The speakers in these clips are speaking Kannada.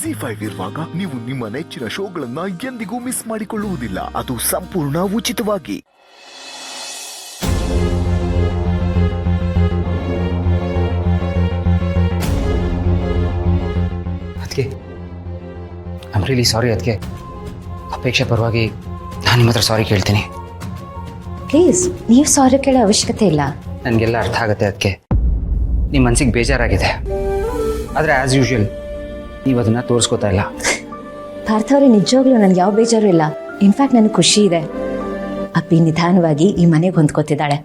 ಜಿ5 ಇರುವಾಗ ನೀವು ನಿಮ್ಮ ನೆಚ್ಚಿನ ಶೋಗಳನ್ನ ಎಂದಿಗೂ ಮಿಸ್ ಮಾಡಿಕೊಳ್ಳುವುದಿಲ್ಲ. ಅದು ಸಂಪೂರ್ಣ ಉಚಿತವಾಗಿ. ಅದಕ್ಕೆ ಐಮ್ ರಿಯಲಿ ಸಾರಿ. ಅದಕ್ಕೆ ಅಪೇಕ್ಷೆ ಪರವಾಗಿ ನಾನು ನಿಮ್ಮ ಹತ್ರ ಸಾರಿ ಕೇಳ್ತೀನಿ. ಪ್ಲೀಸ್, ನೀವು ಸಾರಿ ಕೇಳೋ ಅವಶ್ಯಕತೆ ಇಲ್ಲ. ನನಗೆಲ್ಲ ಅರ್ಥ ಆಗುತ್ತೆ. ಅದಕ್ಕೆ ನಿಮ್ಮ ಮನಸ್ಸಿಗೆ ಬೇಜಾರಾಗಿದೆ, ಆದರೆ ಆ್ಯಸ್ ಯೂಶುವಲ್ ನೀವು ಅದನ್ನು ತೋರಿಸ್ಕೋತಾ ಇಲ್ಲ. ಪಾರ್ಥ ಅವರೇ, ನಿಜವಾಗ್ಲೂ ನನಗೆ ಯಾವ ಬೇಜಾರು ಇಲ್ಲ. ಇನ್ಫ್ಯಾಕ್ಟ್ ನನಗೆ ಖುಷಿ ಇದೆ. ಅಪ್ಪಿ ನಿಧಾನವಾಗಿ ಈ ಮನೆಗೆ ಹೊಂದ್ಕೋತಿದ್ದಾಳೆ.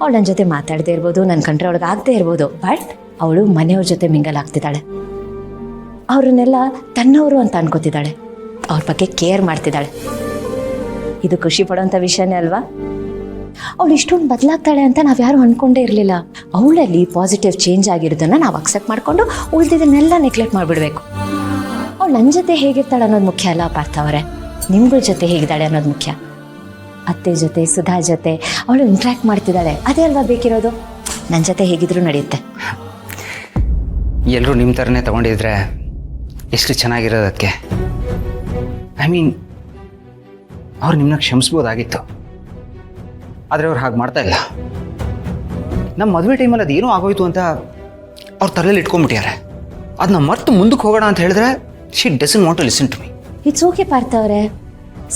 ಅವಳು ನನ್ನ ಜೊತೆ ಮಾತಾಡದೇ ಇರ್ಬೋದು, ನನ್ನ ಕಂಟ್ರೋಲ್ ಒಳಗೆ ಆಗದೆ ಇರ್ಬೋದು, ಬಟ್ ಅವಳು ಮನೆಯವ್ರ ಜೊತೆ ಮಿಂಗಲ್ ಆಗ್ತಿದ್ದಾಳೆ. ಅವ್ರನ್ನೆಲ್ಲ ತನ್ನವರು ಅಂತ ಅನ್ಕೋತಿದ್ದಾಳೆ. ಅವ್ರ ಬಗ್ಗೆ ಕೇರ್ ಮಾಡ್ತಿದ್ದಾಳೆ. ಇದು ಖುಷಿ ಪಡೋಂಥ ವಿಷಯನೇ ಅಲ್ವಾ? ಅವಳು ಇಷ್ಟೊಂದು ಬದಲಾಗ್ತಾಳೆ ಅಂತ ನಾವು ಯಾರು ಅಂದ್ಕೊಂಡೇ ಇರಲಿಲ್ಲ. ಅವಳಲ್ಲಿ ಪಾಸಿಟಿವ್ ಚೇಂಜ್ ಆಗಿರೋದನ್ನು ನಾವು ಅಕ್ಸೆಪ್ಟ್ ಮಾಡಿಕೊಂಡು ಉಳಿದಿದ್ದನ್ನೆಲ್ಲ ನೆಗ್ಲೆಕ್ಟ್ ಮಾಡಿಬಿಡ್ಬೇಕು. ಅವಳು ನನ್ನ ಜೊತೆ ಹೇಗಿರ್ತಾಳೆ ಅನ್ನೋದು ಮುಖ್ಯ ಅಲ್ಲ ಪಾರ್ಥ ಅವರೇ, ನಿಮ್ಗಳ ಜೊತೆ ಹೇಗಿದ್ದಾಳೆ ಅನ್ನೋದು ಮುಖ್ಯ. ಅತ್ತೆ ಜೊತೆ, ಸುಧಾ ಜೊತೆ ಅವಳು ಇಂಟ್ರ್ಯಾಕ್ಟ್ ಮಾಡ್ತಿದ್ದಾಳೆ, ಅದೇ ಅಲ್ವಾ ಬೇಕಿರೋದು. ನನ್ನ ಜೊತೆ ಹೇಗಿದ್ರೂ ನಡೆಯುತ್ತೆ. ಎಲ್ಲರೂ ನಿಮ್ಮ ಥರನೇ ತೊಗೊಂಡಿದ್ರೆ ಎಷ್ಟು ಚೆನ್ನಾಗಿರೋದಕ್ಕೆ. ಐ ಮೀನ್, ಅವ್ರು ನಿಮ್ಮನ್ನ ಕ್ಷಮಿಸ್ಬೋದಾಗಿತ್ತು, ಆದರೆ ಅವ್ರು ಹಾಗೆ ಮಾಡ್ತಾ ಇಲ್ಲ. ನಮ್ಮ ಮದುವೆ ಟೈಮಲ್ಲಿ ಅದು ಏನೋ ಆಗೋಯ್ತು ಅಂತ ಅವ್ರ ತಲೆಯಲ್ಲಿ ಇಟ್ಕೊಂಡ್ಬಿಟ್ಟಿದ್ದಾರೆ. ಅದನ್ನ ಮರ್ತು ಮುಂದಕ್ಕೆ ಹೋಗೋಣ ಅಂತ ಹೇಳಿದ್ರೆ she doesn't want to listen to me. It's okay Partha ಅವರೇ,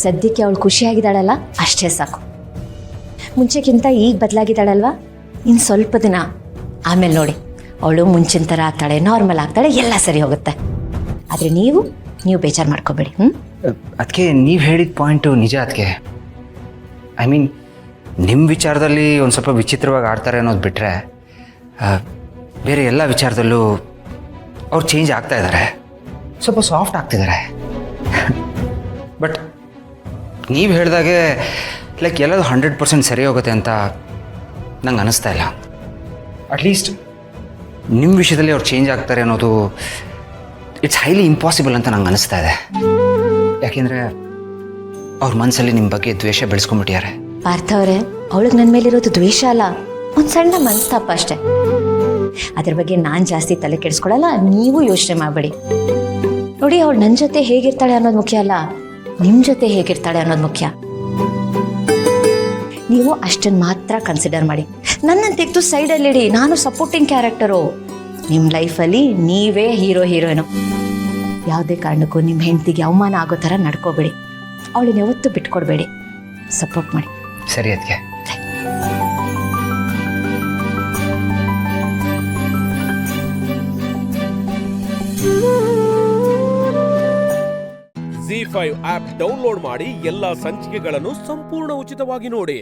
ಸದ್ಯಕ್ಕೆ ಅವಳು ಖುಷಿಯಾಗಿದ್ದಾಳಲ್ಲ ಅಷ್ಟೇ ಸಾಕು. ಮುಂಚೆಗಿಂತ ಈಗ ಬದಲಾಗಿದ್ದಾಳಲ್ವಾ, ಇನ್ನು ಸ್ವಲ್ಪ ದಿನ ಆಮೇಲೆ ನೋಡಿ ಅವಳು ಮುಂಚಿನ ಥರ ಆಗ್ತಾಳೆ, ನಾರ್ಮಲ್ ಆಗ್ತಾಳೆ, ಎಲ್ಲ ಸರಿ ಹೋಗುತ್ತೆ. ಆದರೆ ನೀವು ಬೇಜಾರು ಮಾಡ್ಕೋಬೇಡಿ. ಅದಕ್ಕೆ ನೀವು ಹೇಳಿದ ಪಾಯಿಂಟು ನಿಜ. ಅದಕ್ಕೆ ಐ ಮೀನ್, ನಿಮ್ಮ ವಿಚಾರದಲ್ಲಿ ಒಂದು ಸ್ವಲ್ಪ ವಿಚಿತ್ರವಾಗಿ ಆಡ್ತಾರೆ ಅನ್ನೋದು ಬಿಟ್ಟರೆ ಬೇರೆ ಎಲ್ಲ ವಿಚಾರದಲ್ಲೂ ಅವ್ರು ಚೇಂಜ್ ಆಗ್ತಾ ಇದ್ದಾರೆ, ಸ್ವಲ್ಪ ಸಾಫ್ಟ್ ಆಗ್ತಿದ್ದಾರೆ. ಬಟ್ ನೀವು ಹೇಳಿದಾಗೆ ಲೈಕ್ ಎಲ್ಲದು 100% ಸರಿ ಹೋಗುತ್ತೆ ಅಂತ ನಂಗೆ ಅನ್ನಿಸ್ತಾ ಇಲ್ಲ. ಅಟ್ಲೀಸ್ಟ್ ನಿಮ್ಮ ವಿಷಯದಲ್ಲಿ ಅವ್ರು ಚೇಂಜ್ ಆಗ್ತಾರೆ ಅನ್ನೋದು ಇಟ್ಸ್ ಹೈಲಿ ಇಂಪಾಸಿಬಲ್ ಅಂತ ನಂಗೆ ಅನ್ನಿಸ್ತಾ ಇದೆ. ಯಾಕೆಂದರೆ ಅವ್ರ ಮನಸ್ಸಲ್ಲಿ ನಿಮ್ಮ ಬಗ್ಗೆ ದ್ವೇಷ ಬೆಳೆಸ್ಕೊಂಡ್ಬಿಟ್ಟಿದ್ದಾರೆ. ಪಾರ್ಥ ಅವರೇ, ಅವಳಿಗೆ ನನ್ನ ಮೇಲಿರೋದು ದ್ವೇಷ ಅಲ್ಲ, ಒಂದು ಸಣ್ಣ ಮನಸ್ತಾಪ ಅಷ್ಟೆ. ಅದ್ರ ಬಗ್ಗೆ ನಾನು ಜಾಸ್ತಿ ತಲೆ ಕೆಡಿಸ್ಕೊಳಲ್ಲ, ನೀವು ಯೋಚನೆ ಮಾಡಬೇಡಿ. ನೋಡಿ, ಅವಳು ನನ್ನ ಜೊತೆ ಹೇಗಿರ್ತಾಳೆ ಅನ್ನೋದು ಮುಖ್ಯ ಅಲ್ಲ, ನಿಮ್ಮ ಜೊತೆ ಹೇಗಿರ್ತಾಳೆ ಅನ್ನೋದು ಮುಖ್ಯ. ನೀವು ಅಷ್ಟನ್ನು ಮಾತ್ರ ಕನ್ಸಿಡರ್ ಮಾಡಿ. ನನ್ನನ್ನು ತೆಗೆದು ಸೈಡಲ್ಲಿಡಿ, ನಾನು ಸಪೋರ್ಟಿಂಗ್ ಕ್ಯಾರೆಕ್ಟರು. ನಿಮ್ಮ ಲೈಫಲ್ಲಿ ನೀವೇ ಹೀರೋಯಿನು. ಯಾವುದೇ ಕಾರಣಕ್ಕೂ ನಿಮ್ಮ ಹೆಂಡತಿಗೆ ಅವಮಾನ ಆಗೋ ಥರ ನಡ್ಕೋಬೇಡಿ. ಅವಳನ್ನ ಯಾವತ್ತೂ ಬಿಟ್ಕೊಡ್ಬೇಡಿ, ಸಪೋರ್ಟ್ ಮಾಡಿ. ಸರಿ. ಅದಕ್ಕೆ ಜಿ5 ಆಪ್ ಡೌನ್ಲೋಡ್ ಮಾಡಿ ಎಲ್ಲಾ ಸಂಚಿಕೆಗಳನ್ನು ಸಂಪೂರ್ಣ ಉಚಿತವಾಗಿ ನೋಡಿ.